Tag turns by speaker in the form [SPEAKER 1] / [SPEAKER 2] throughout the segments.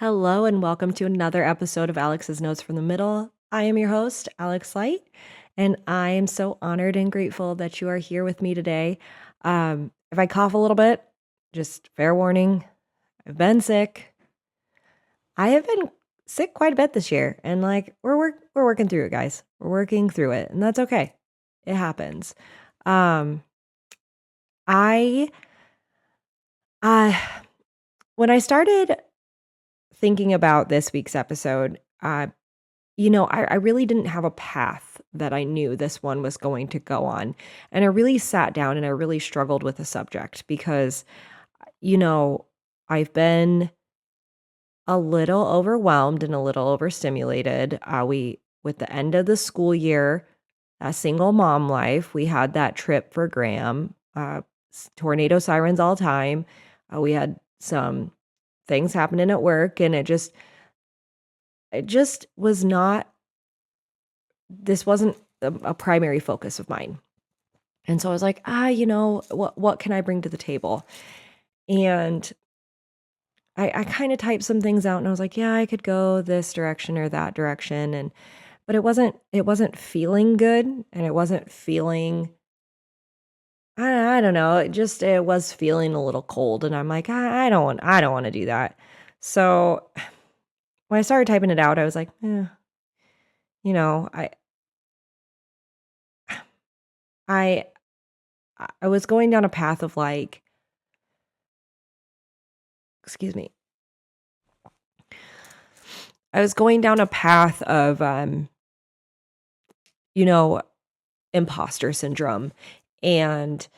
[SPEAKER 1] Hello, and welcome to another episode of Alex's Notes from the Middle. I am your host, Alex Light, and I am so honored and grateful that you are here with me today. If I cough a little bit, just fair warning, I've been sick. I have been sick quite a bit this year, and we're working through it, guys. We're working through it, and that's okay. It happens. Um, I, uh, when I started thinking about this week's episode, I really didn't have a path that I knew this one was going to go on. And I really sat down and I really struggled with the subject because, you know, I've been a little overwhelmed and a little overstimulated. With the end of the school year, a single mom life, we had that trip for Graham, tornado sirens all time. We had some things happening at work and it just was not this wasn't a primary focus of mine. And so I was like, what can I bring to the table? And I kind of typed some things out and I was like, yeah, I could go this direction or that direction. But it wasn't feeling good and it wasn't feeling, I don't know. It was feeling a little cold. And I'm like, I don't want to do that. So when I started typing it out, I was like, you know, I, I was going down a path of like, excuse me. I was going down a path of, you know, imposter syndrome and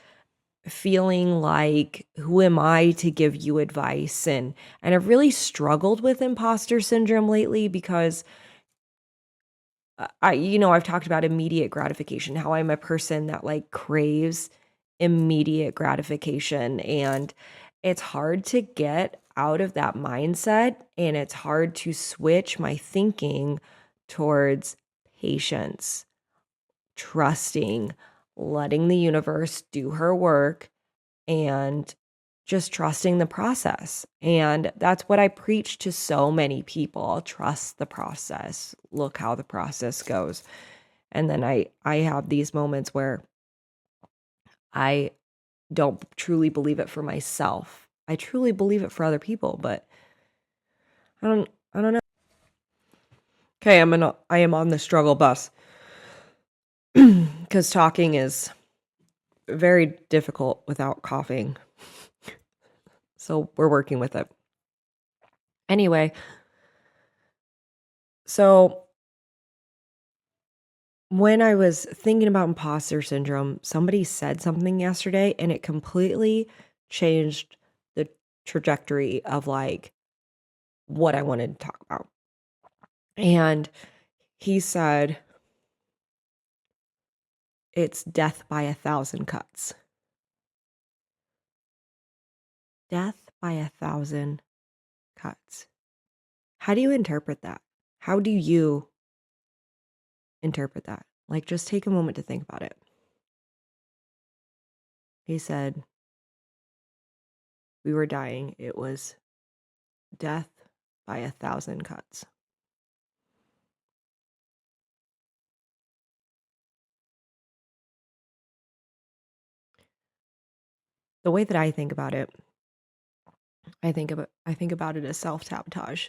[SPEAKER 1] feeling like, who am I to give you advice? And I've really struggled with imposter syndrome lately because I've talked about immediate gratification, how I'm a person that like craves immediate gratification. And it's hard to get out of that mindset. And it's hard to switch my thinking towards patience, trusting, letting the universe do her work, and just trusting the process. And that's what I preach to so many people. Trust the process. Look how the process goes. And then I have these moments where I don't truly believe it for myself. I truly believe it for other people, but I don't know. Okay, I am on the struggle bus because talking is very difficult without coughing. So we're working with it. Anyway, so when I was thinking about imposter syndrome, somebody said something yesterday and it completely changed the trajectory of like what I wanted to talk about. And he said, it's death by 1,000 cuts. Death by 1,000 cuts. How do you interpret that? How do you interpret that? Like, just take a moment to think about it. He said, we were dying. It was death by 1,000 cuts. The way that I think about it, I think about it as self-sabotage.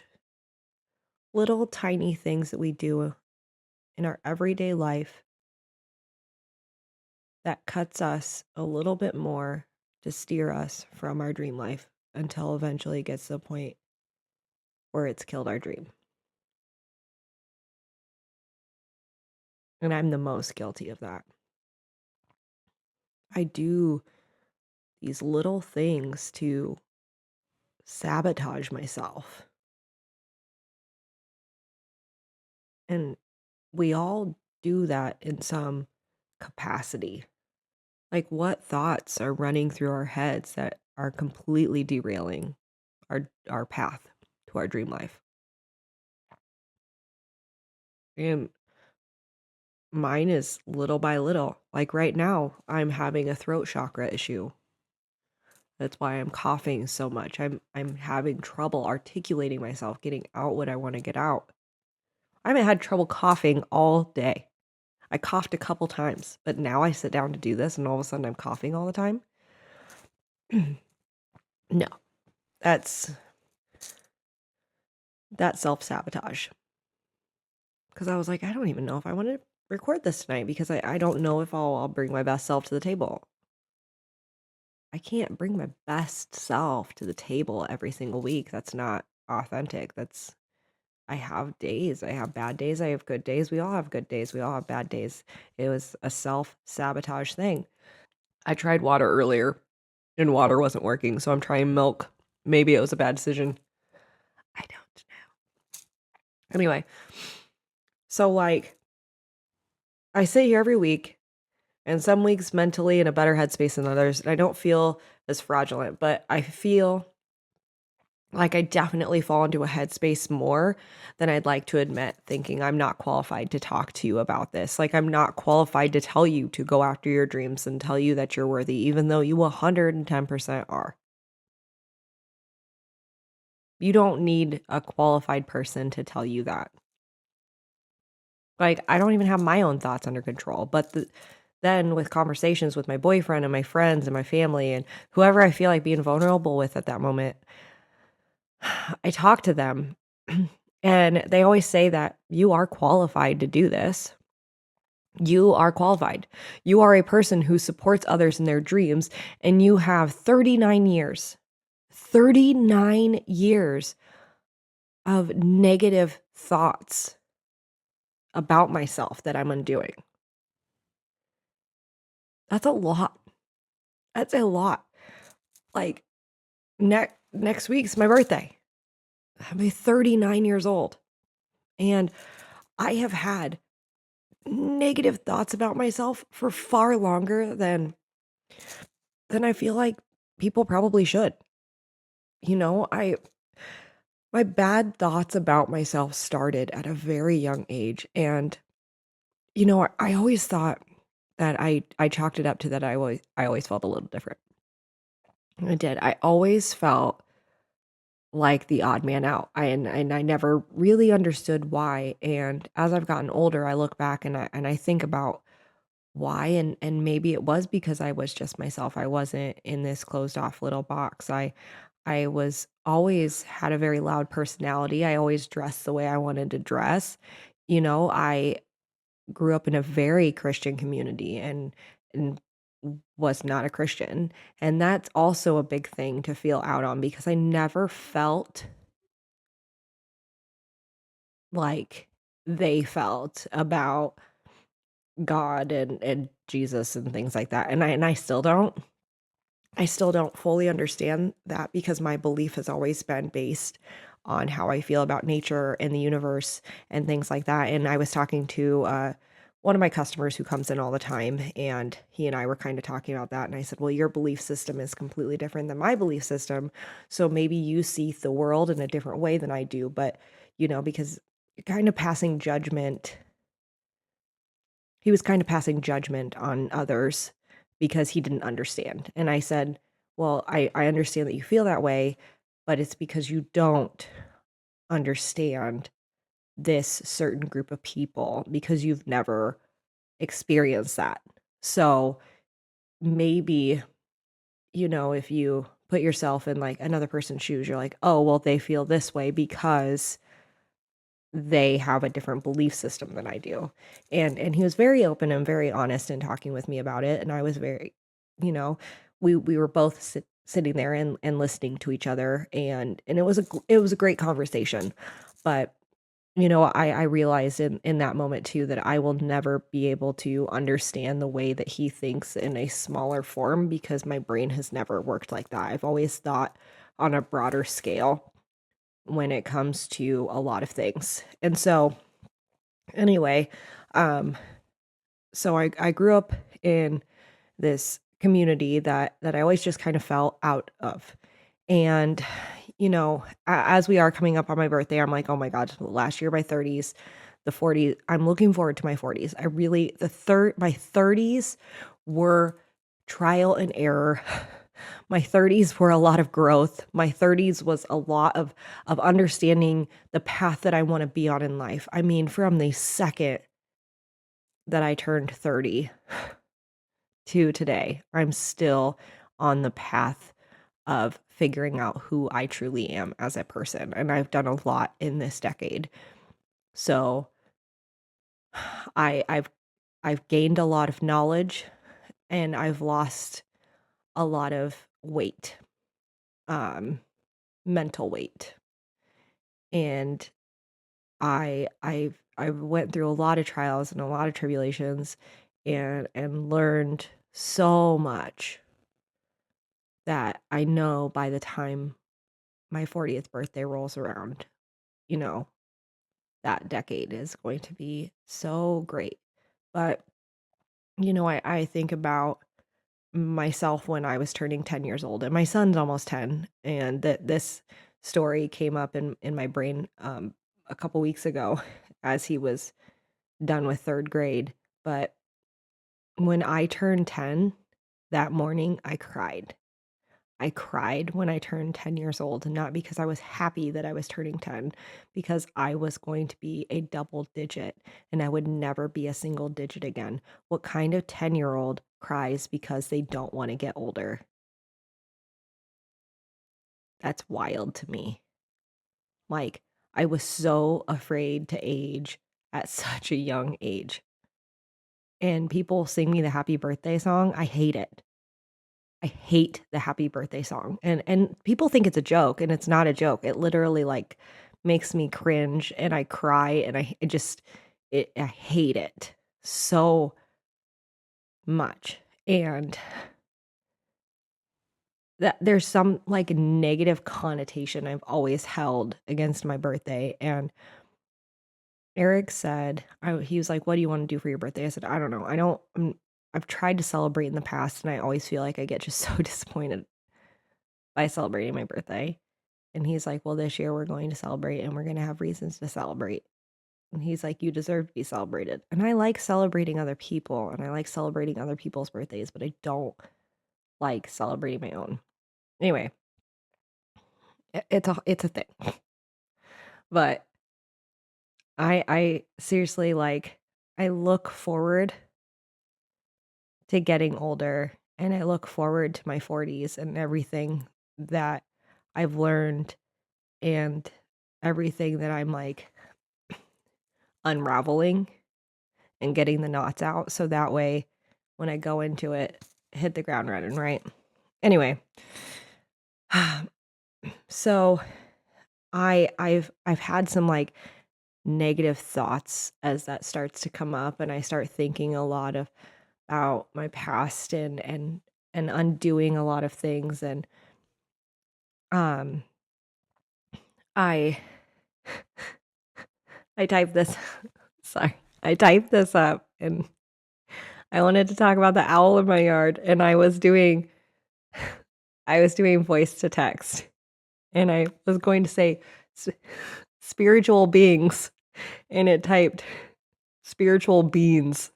[SPEAKER 1] Little tiny things that we do in our everyday life that cuts us a little bit more to steer us from our dream life until eventually it gets to the point where it's killed our dream. And I'm the most guilty of that. I do these little things to sabotage myself. And we all do that in some capacity. Like, what thoughts are running through our heads that are completely derailing our path to our dream life? And mine is little by little. Like right now, I'm having a throat chakra issue. That's why I'm coughing so much. I'm having trouble articulating myself, getting out what I want to get out. I haven't had trouble coughing all day. I coughed a couple times, but now I sit down to do this and all of a sudden I'm coughing all the time. No, that's self-sabotage. Because I was like, I don't even know if I want to record this tonight because I don't know if I'll bring my best self to the table. I can't bring my best self to the table every single week. That's not authentic. I have days. I have bad days. I have good days. We all have good days. We all have bad days. It was a self-sabotage thing. I tried water earlier and water wasn't working, so I'm trying milk. Maybe it was a bad decision. I don't know. Anyway, so like I sit here every week and some weeks mentally in a better headspace than others, and I don't feel as fraudulent, but I feel like I definitely fall into a headspace more than I'd like to admit, thinking I'm not qualified to talk to you about this. Like I'm not qualified to tell you to go after your dreams and tell you that you're worthy, even though you 110% are. You don't need a qualified person to tell you that. Like I don't even have my own thoughts under control, but then with conversations with my boyfriend and my friends and my family and whoever I feel like being vulnerable with at that moment, I talk to them and they always say that you are qualified to do this. You are qualified. You are a person who supports others in their dreams, and you have 39 years of negative thoughts about myself that I'm undoing. That's a lot. That's a lot. Like next week's my birthday. I'll be 39 years old. And I have had negative thoughts about myself for far longer than I feel like people probably should. You know, my bad thoughts about myself started at a very young age, and I always thought that I chalked it up to that I always felt a little different. I did. I always felt like the odd man out. And I never really understood why. And as I've gotten older, I look back and I think about why, and maybe it was because I was just myself. I wasn't in this closed off little box. I was always had a very loud personality. I always dressed the way I wanted to dress. I grew up in a very Christian community and was not a Christian. And that's also a big thing to feel out on because I never felt like they felt about God and Jesus and things like that. And I still don't. I still don't fully understand that because my belief has always been based on how I feel about nature and the universe and things like that. And I was talking to one of my customers who comes in all the time, and he and I were kind of talking about that. And I said, well, your belief system is completely different than my belief system. So maybe you see the world in a different way than I do. But, because you're kind of passing judgment he was kind of passing judgment on others because he didn't understand. And I said, well, I understand that you feel that way, but it's because you don't understand this certain group of people because you've never experienced that. So maybe, if you put yourself in like another person's shoes, you're like, oh, well, they feel this way because they have a different belief system than I do. And he was very open and very honest in talking with me about it, and I was very, you know, we were both sitting there and listening to each other, and it was a great conversation. But I realized in that moment too that I will never be able to understand the way that he thinks in a smaller form because my brain has never worked like that. I've always thought on a broader scale when it comes to a lot of things. And so anyway, um, so I grew up in this community that I always just kind of fell out of. And, as we are coming up on my birthday, I'm like, oh my God, last year, my 30s, the 40s, I'm looking forward to my 40s. My 30s were trial and error. my 30s were a lot of growth. My 30s was a lot of understanding the path that I want to be on in life. I mean, from the second that I turned 30 to today, I'm still on the path of figuring out who I truly am as a person. And I've done a lot in this decade. So I've gained a lot of knowledge and I've lost a lot of weight, um, mental weight. And I went through a lot of trials and a lot of tribulations and learned so much that I know by the time my 40th birthday rolls around, you know, that decade is going to be so great. But, I think about myself when I was turning 10 years old, and my son's almost 10, and that this story came up in my brain a couple weeks ago as he was done with 3rd grade. But when I turned 10 that morning, I cried. I cried when I turned 10 years old, and not because I was happy that I was turning 10, because I was going to be a double digit and I would never be a single digit again. What kind of 10-year-old cries because they don't want to get older? That's wild to me. Like, I was so afraid to age at such a young age. And people sing me the happy birthday song. I hate it. I hate the happy birthday song. And people think it's a joke, and it's not a joke. It literally like makes me cringe and I cry and I hate it so much. And that there's some like negative connotation I've always held against my birthday. And Eric said, he was like, "What do you want to do for your birthday?" I said, "I don't know. I've tried to celebrate in the past, and I always feel like I get just so disappointed by celebrating my birthday." And he's like, "Well, this year we're going to celebrate and we're going to have reasons to celebrate." And he's like, "You deserve to be celebrated." And I like celebrating other people and I like celebrating other people's birthdays, but I don't like celebrating my own. Anyway, it's a thing. But I seriously like I look forward to getting older and I look forward to my 40s and everything that I've learned and everything that I'm like unraveling and getting the knots out so that way when I go into it, hit the ground running, right? Anyway, so I've had some like negative thoughts as that starts to come up and I start thinking a lot of about my past and undoing a lot of things and um I I typed this sorry. I typed this up and I wanted to talk about the owl in my yard and I was doing voice to text and I was going to say spiritual beings and it typed spiritual beans.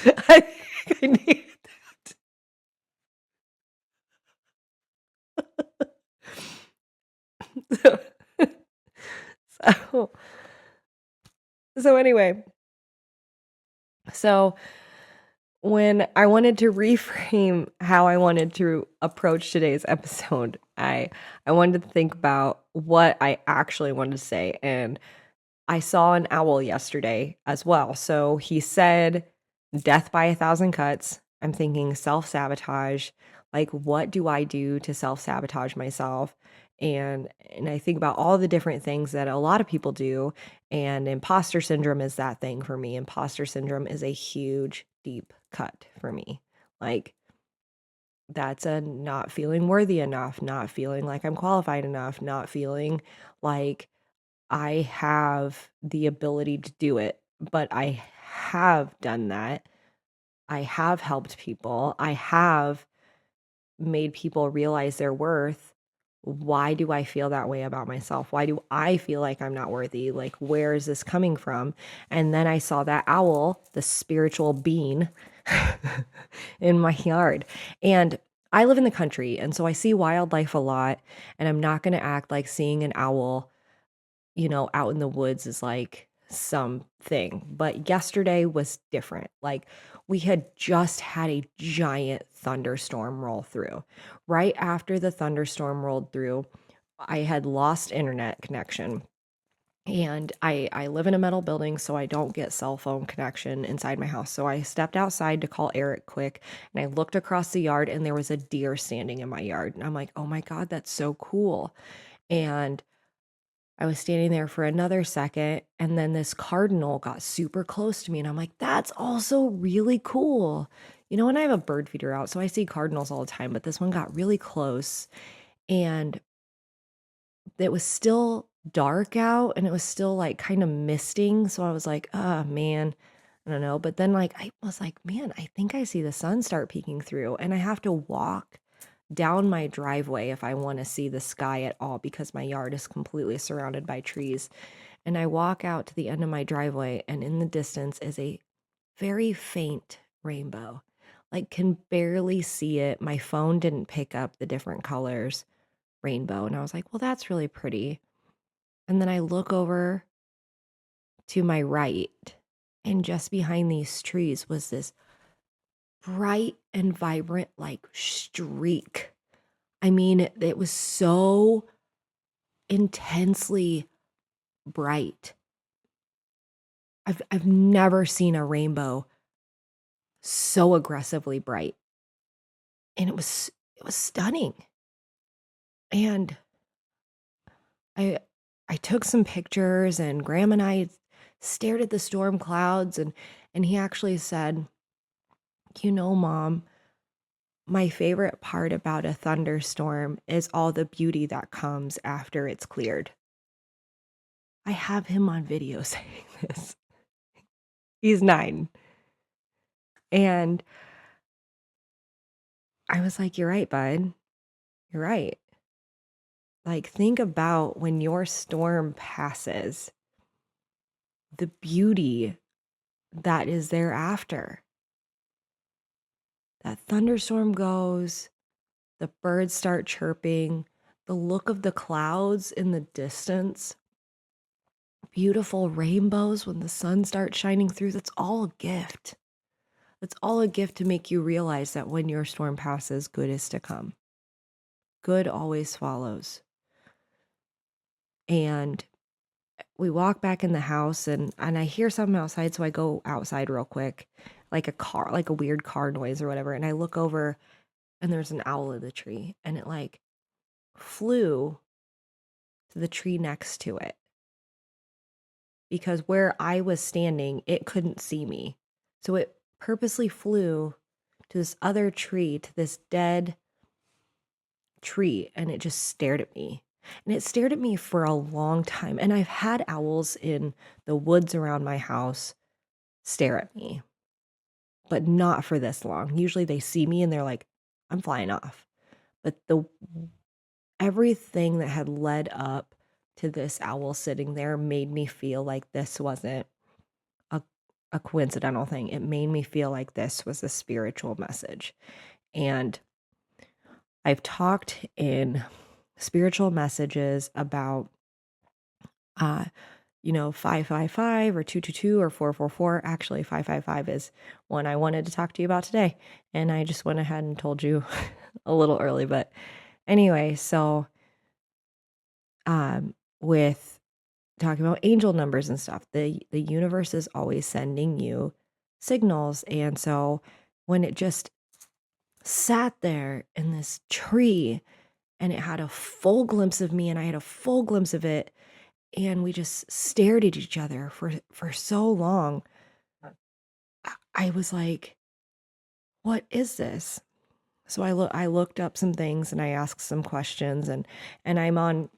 [SPEAKER 1] I think I need so, so so anyway, so when I wanted to reframe how I wanted to approach today's episode, I wanted to think about what I actually wanted to say. And I saw an owl yesterday as well. So he said, "Death by a thousand cuts." I'm thinking self-sabotage. Like, what do I do to self-sabotage myself? And I think about all the different things that a lot of people do. And imposter syndrome is that thing for me. Imposter syndrome is a huge, deep cut for me. Like, that's a not feeling worthy enough, not feeling like I'm qualified enough, not feeling like I have the ability to do it, but I have done that. I have helped people. I have made people realize their worth, why do I feel that way about myself? Why do I feel like I'm not worthy? Like, where is this coming from? And then I saw that owl, the spiritual being, in my yard. And I live in the country, and so I see wildlife a lot, and I'm not going to act like seeing an owl, out in the woods is like something. But yesterday was different. Like, we had just had a giant thunderstorm roll through. Right after the thunderstorm rolled through, I had lost internet connection. And I live in a metal building, so I don't get cell phone connection inside my house. So I stepped outside to call Eric quick, and I looked across the yard, and there was a deer standing in my yard. And I'm like, oh my God, that's so cool. And I was standing there for another second, and then this cardinal got super close to me, and I'm like, that's also really cool. And I have a bird feeder out, so I see cardinals all the time, but this one got really close, and it was still dark out, and it was still like kind of misting. So I was like, oh man, I don't know. But then, like, I was like, man, I think I see the sun start peeking through, and I have to walk down my driveway if I want to see the sky at all because my yard is completely surrounded by trees. And I walk out to the end of my driveway, and in the distance is a very faint rainbow. Like, can barely see it. My phone didn't pick up the different colors rainbow. And I was like, well, that's really pretty. And then I look over to my right, and just behind these trees was this bright and vibrant, like, streak. I mean, it was so intensely bright. I've never seen a rainbow so aggressively bright, and it was stunning. And I I took some pictures, and Graham and I stared at the storm clouds, and he actually said, Mom, my favorite part about a thunderstorm is all the beauty that comes after it's cleared." I have him on video saying this. He's 9. And I was like, "You're right, bud. You're right." Like, think about when your storm passes, the beauty that is thereafter. That thunderstorm goes, the birds start chirping, the look of the clouds in the distance, beautiful rainbows when the sun starts shining through. That's all a gift. That's all a gift to make you realize that when your storm passes, good is to come. Good always follows. And we walk back in the house, and I hear something outside, so I go outside real quick, like a car, like a weird car noise or whatever, and I look over, and there's an owl in the tree, and it, like, flew to the tree next to it, because where I was standing, it couldn't see me. So it purposely flew to this other tree, to this dead tree, and it just stared at me. And it stared at me for a long time, and I've had owls in the woods around my house stare at me, but not for this long. Usually they see me and they're like, "I'm flying off." But the everything that had led up to this owl sitting there made me feel like this wasn't a a coincidental thing. It made me feel like this was a spiritual message. And I've talked in spiritual messages about, uh, 555 or 222 or 444. Actually, 555 is one I wanted to talk to you about today. And I just went ahead and told you a little early. But anyway, so with talking about angel numbers and stuff, the universe is always sending you signals. And so when it just sat there in this tree, and it had a full glimpse of me, and I had a full glimpse of it, and we just stared at each other for so long, I was like, what is this? So I looked up some things, and I asked some questions, and I'm on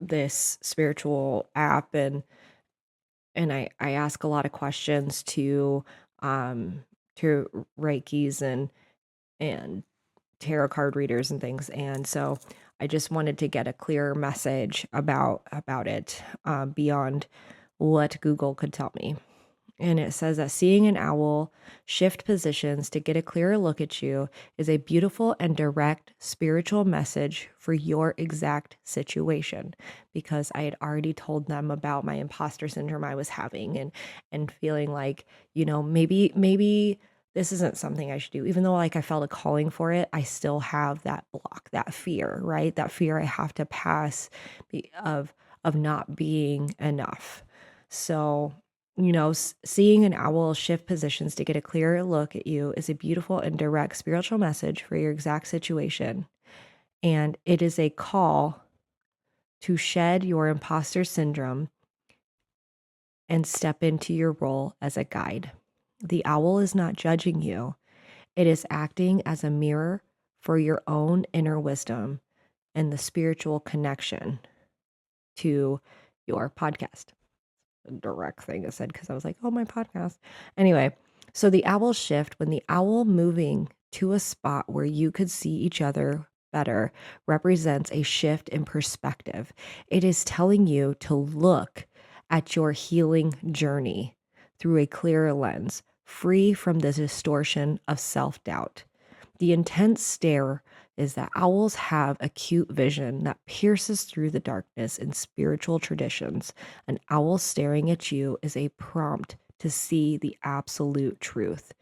[SPEAKER 1] this spiritual app, and I ask a lot of questions um to Reikis and tarot card readers and things. And so I just wanted to get a clearer message about it beyond what Google could tell me. And it says that seeing an owl shift positions to get a clearer look at you is a beautiful and direct spiritual message for your exact situation. Because I had already told them about my imposter syndrome I was having and feeling like, maybe this isn't something I should do. Even though like I felt a calling for it, I still have that block, that fear, right? That fear I have to pass of not being enough. So seeing an owl shift positions to get a clearer look at you is a beautiful and direct spiritual message for your exact situation. And it is a call to shed your imposter syndrome and step into your role as a guide. The owl is not judging you, it is acting as a mirror for your own inner wisdom and the spiritual connection to your podcast. Direct thing I said because I was like, oh, my podcast. Anyway, so the owl shift, when the owl moving to a spot where you could see each other better, represents a shift in perspective. It is telling you to look at your healing journey through a clearer lens, free from the distortion of self-doubt. The intense stare is that owls have acute vision that pierces through the darkness in spiritual traditions. An owl staring at you is a prompt to see the absolute truth.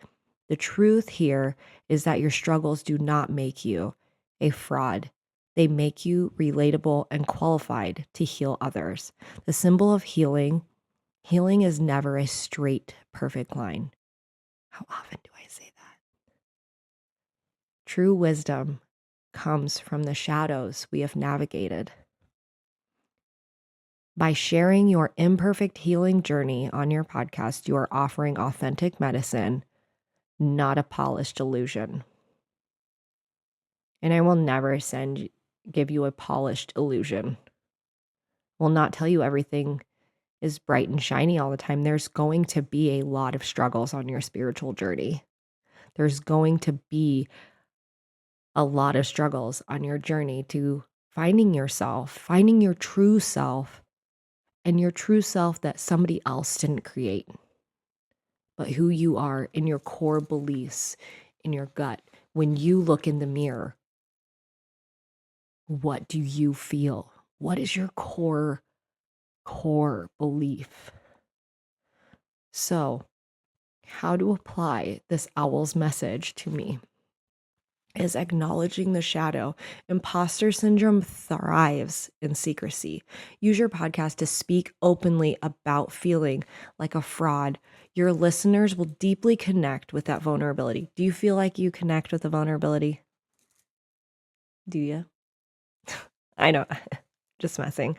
[SPEAKER 1] The truth here is that your struggles do not make you a fraud. They make you relatable and qualified to heal others. The symbol of healing is never a straight, perfect line. How often do I say that? True wisdom comes from the shadows we have navigated. By sharing your imperfect healing journey on your podcast, you are offering authentic medicine, not a polished illusion. And I will never give you a polished illusion. Will not tell you everything is bright and shiny all the time. There's going to be a lot of struggles on your spiritual journey. There's going to be a lot of struggles on your journey to finding yourself, finding your true self, and your true self that somebody else didn't create, but who you are in your core beliefs, in your gut. When you look in the mirror, what do you feel? What is your core belief? So, how to apply this owl's message to me is acknowledging the shadow. Imposter syndrome thrives in secrecy. Use your podcast to speak openly about feeling like a fraud. Your listeners will deeply connect with that vulnerability. Do you feel like you connect with the vulnerability? Do you? I know, just messing.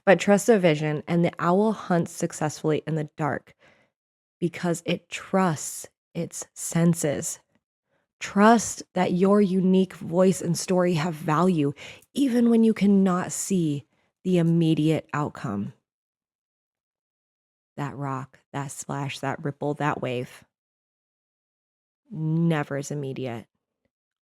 [SPEAKER 1] But trust a vision, and the owl hunts successfully in the dark because it trusts its senses. Trust that your unique voice and story have value, even when you cannot see the immediate outcome. That rock, that splash, that ripple, that wave never is immediate.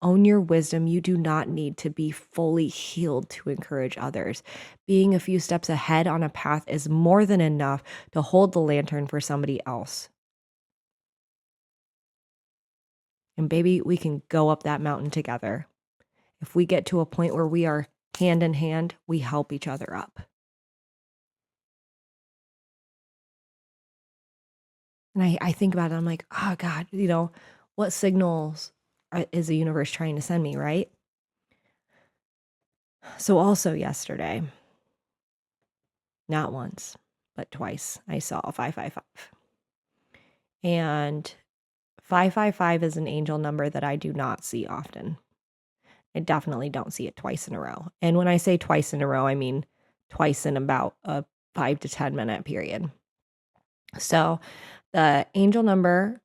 [SPEAKER 1] Own your wisdom. You do not need to be fully healed to encourage others. Being a few steps ahead on a path is more than enough to hold the lantern for somebody else. And baby, we can go up that mountain together. If we get to a point where we are hand in hand, we help each other up. And I think about it, I'm like, oh God, what signals is the universe trying to send me, right? So also yesterday, not once, but twice, I saw 555. And 555 is an angel number that I do not see often. I definitely don't see it twice in a row. And when I say twice in a row, I mean twice in about a 5 to 10 minute period. So the angel number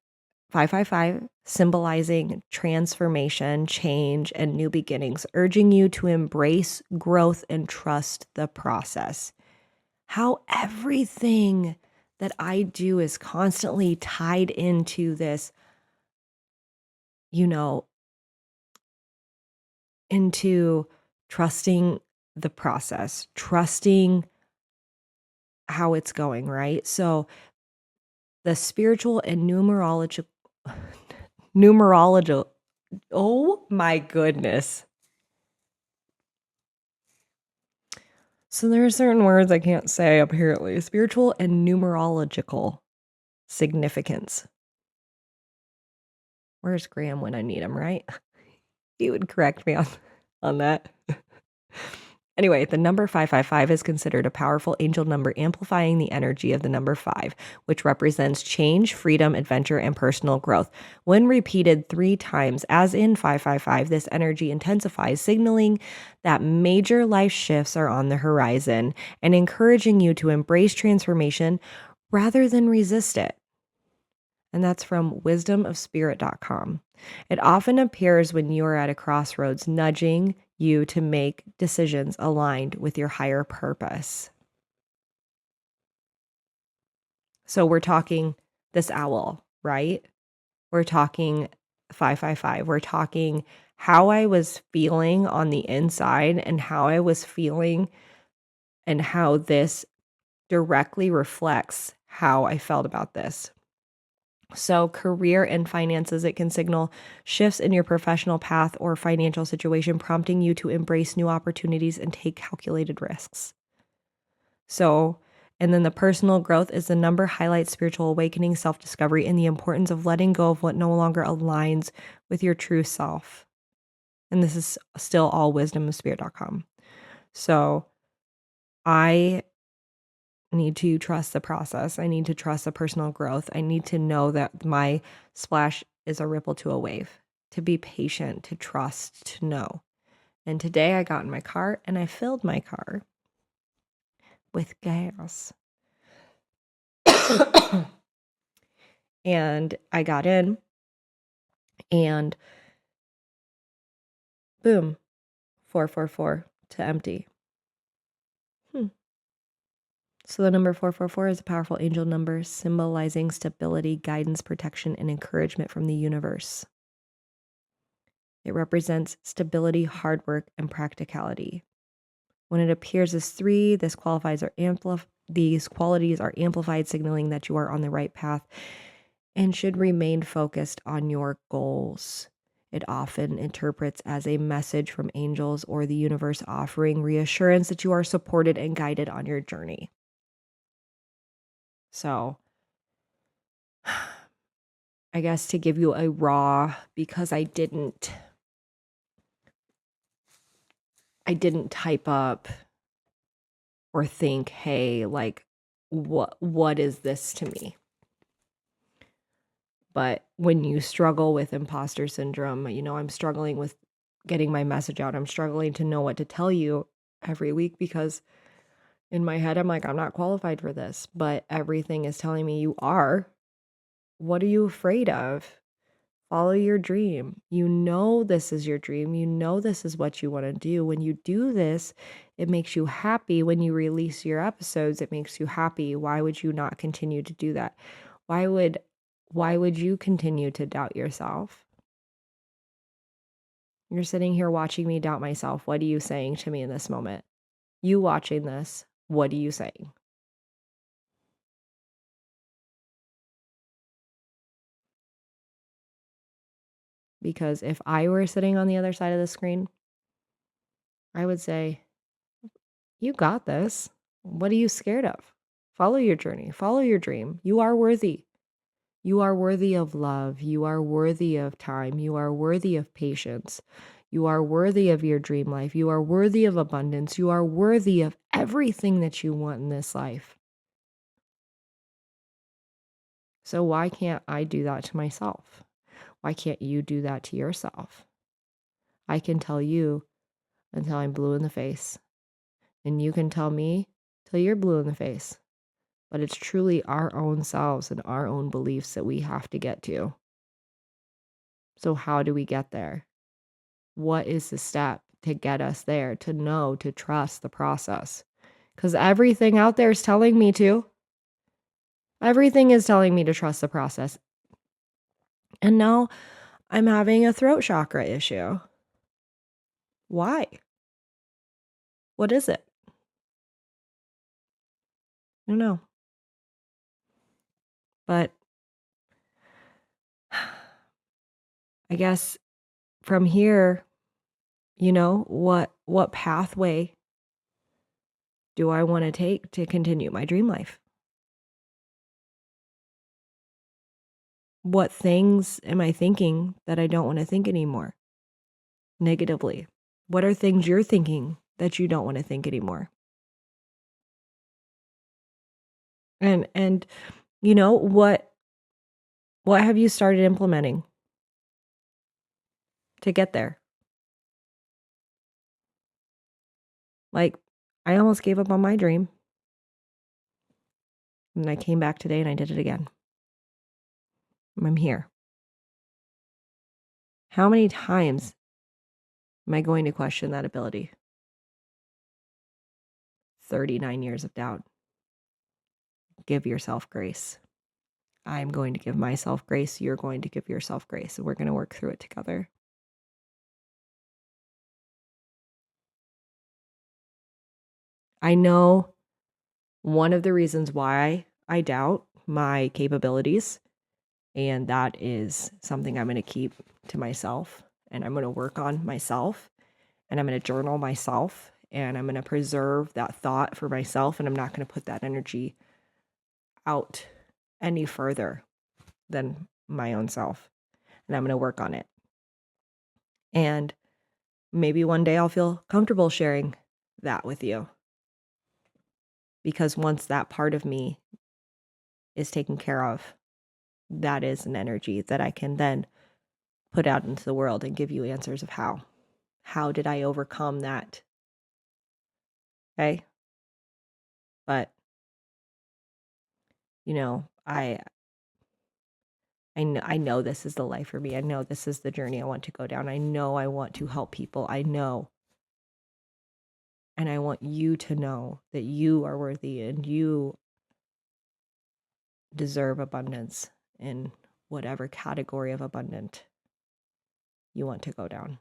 [SPEAKER 1] 555 symbolizing transformation, change, and new beginnings, urging you to embrace growth and trust the process. How everything that I do is constantly tied into this, into trusting the process, trusting how it's going, right? So the spiritual and numerological, oh my goodness. So there are certain words I can't say apparently. Spiritual and numerological significance. Where's Graham when I need him, right? He would correct me on that. Anyway, the number 555 is considered a powerful angel number, amplifying the energy of the number 5, which represents change, freedom, adventure, and personal growth. When repeated 3 times, as in 555, this energy intensifies, signaling that major life shifts are on the horizon and encouraging you to embrace transformation rather than resist it. And that's from wisdomofspirit.com. It often appears when you are at a crossroads, nudging you to make decisions aligned with your higher purpose. So we're talking this owl, right? We're talking 555. We're talking how I was feeling on the inside and how I was feeling and how this directly reflects how I felt about this. So career and finances, it can signal shifts in your professional path or financial situation, prompting you to embrace new opportunities and take calculated risks. So, and then the personal growth is the number highlights spiritual awakening, self-discovery, and the importance of letting go of what no longer aligns with your true self. And this is still all wisdomofspirit.com. So I need to trust the process. I need to trust the personal growth. I need to know that my splash is a ripple to a wave, to be patient, to trust, to know. And today I got in my car and I filled my car with gas. And I got in and boom, 444 to empty. So the number 444 is a powerful angel number symbolizing stability, guidance, protection, and encouragement from the universe. It represents stability, hard work, and practicality. When it appears as 3, these qualities are amplified, signaling that you are on the right path and should remain focused on your goals. It often interprets as a message from angels or the universe offering reassurance that you are supported and guided on your journey. So, I guess to give you a raw, because I didn't type up or think, hey, like, what is this to me? But when you struggle with imposter syndrome, I'm struggling with getting my message out. I'm struggling to know what to tell you every week because in my head, I'm like, I'm not qualified for this, but everything is telling me you are. What are you afraid of? Follow your dream. You know this is your dream. You know this is what you want to do. When you do this, it makes you happy. When you release your episodes, it makes you happy. Why would you not continue to do that? Why would you continue to doubt yourself? You're sitting here watching me doubt myself. What are you saying to me in this moment? You watching this, what are you saying? Because if I were sitting on the other side of the screen, I would say, you got this. What are you scared of? Follow your journey. Follow your dream. You are worthy. You are worthy of love. You are worthy of time. You are worthy of patience. You are worthy of your dream life. You are worthy of abundance. You are worthy of everything that you want in this life. So why can't I do that to myself? Why can't you do that to yourself? I can tell you until I'm blue in the face. And you can tell me till you're blue in the face. But it's truly our own selves and our own beliefs that we have to get to. So how do we get there? What is the step to get us there, to know, to trust the process? Because everything out there is telling me to. Everything is telling me to trust the process. And now I'm having a throat chakra issue. Why? What is it? I don't know. But I guess from here, what pathway do I want to take to continue my dream life? What things am I thinking that I don't want to think anymore negatively? What are things you're thinking that you don't want to think anymore? And what have you started implementing to get there? Like, I almost gave up on my dream. And I came back today and I did it again. I'm here. How many times am I going to question that ability? 39 years of doubt. Give yourself grace. I'm going to give myself grace. You're going to give yourself grace. And we're going to work through it together. I know one of the reasons why I doubt my capabilities, and that is something I'm going to keep to myself, and I'm going to work on myself, and I'm going to journal myself, and I'm going to preserve that thought for myself, and I'm not going to put that energy out any further than my own self, and I'm going to work on it. And maybe one day I'll feel comfortable sharing that with you, because once that part of me is taken care of, that is an energy that I can then put out into the world and give you answers of how. How did I overcome that? Okay. But, I know this is the life for me. I know this is the journey I want to go down. I know I want to help people. I know. And I want you to know that you are worthy and you deserve abundance in whatever category of abundant you want to go down.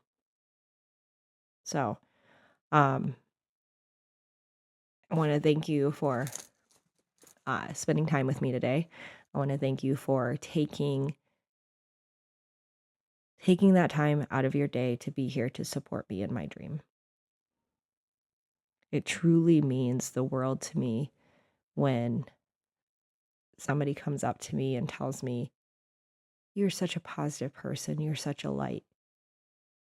[SPEAKER 1] So, I want to thank you for spending time with me today. I want to thank you for taking that time out of your day to be here to support me in my dream. It truly means the world to me when somebody comes up to me and tells me, "You're such a positive person, you're such a light."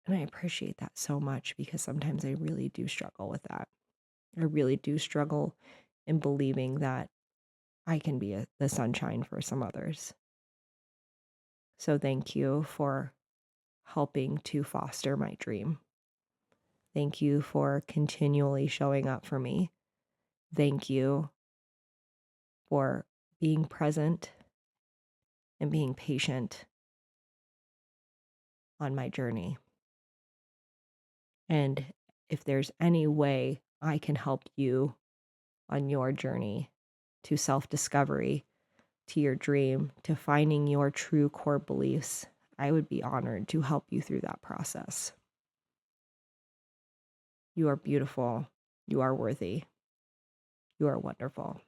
[SPEAKER 1] And I appreciate that so much, because sometimes I really do struggle with that. I really do struggle in believing that I can be the sunshine for some others. So thank you for helping to foster my dream. Thank you for continually showing up for me. Thank you for being present and being patient on my journey. And if there's any way I can help you on your journey to self-discovery, to your dream, to finding your true core beliefs, I would be honored to help you through that process. You are beautiful. You are worthy. You are wonderful.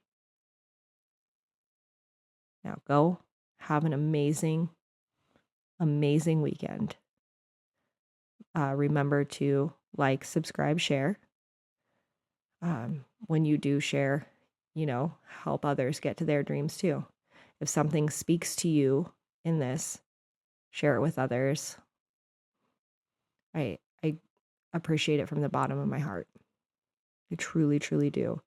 [SPEAKER 1] Now go have an amazing, amazing weekend. Remember to like, subscribe, share. When you do share, help others get to their dreams too. If something speaks to you in this, share it with others. I appreciate it from the bottom of my heart. I truly, truly do.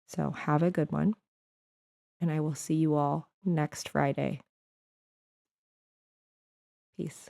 [SPEAKER 1] So have a good one, and I will see you all next Friday. Peace.